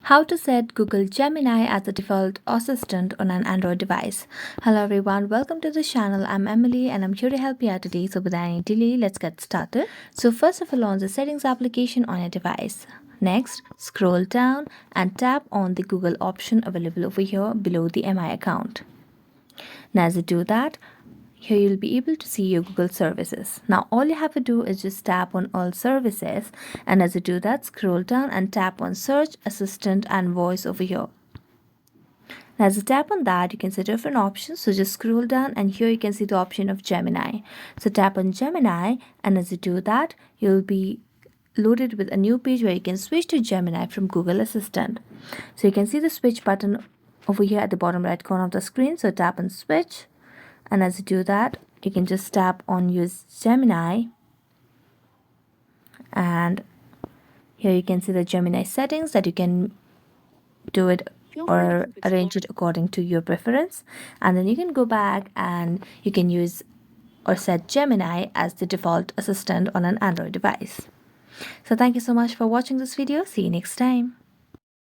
How to set Google Gemini as the default assistant on an Android device. Hello everyone, welcome to the channel. I'm Emily and I'm here to help you out today. So without any delay, let's get started. So first of all, launch the settings application on your device. Next, scroll down and tap on the Google option available over here below the MI account. Now as you do that, here you'll be able to see your Google services. Now all you have to do is just tap on all services, and as you do that, scroll down and tap on search, assistant and voice over here. Now as you tap on that, you can see different options. So just scroll down and here you can see the option of Gemini. So tap on Gemini, and as you do that, you'll be loaded with a new page where you can switch to Gemini from Google Assistant. So you can see the switch button over here at the bottom right corner of the screen. So tap on switch, and as you do that, you can just tap on use Gemini, and here you can see the Gemini settings that you can do it or arrange it according to your preference, and then you can go back and you can use or set Gemini as the default assistant on an Android device. So thank you so much for watching this video. See you next time.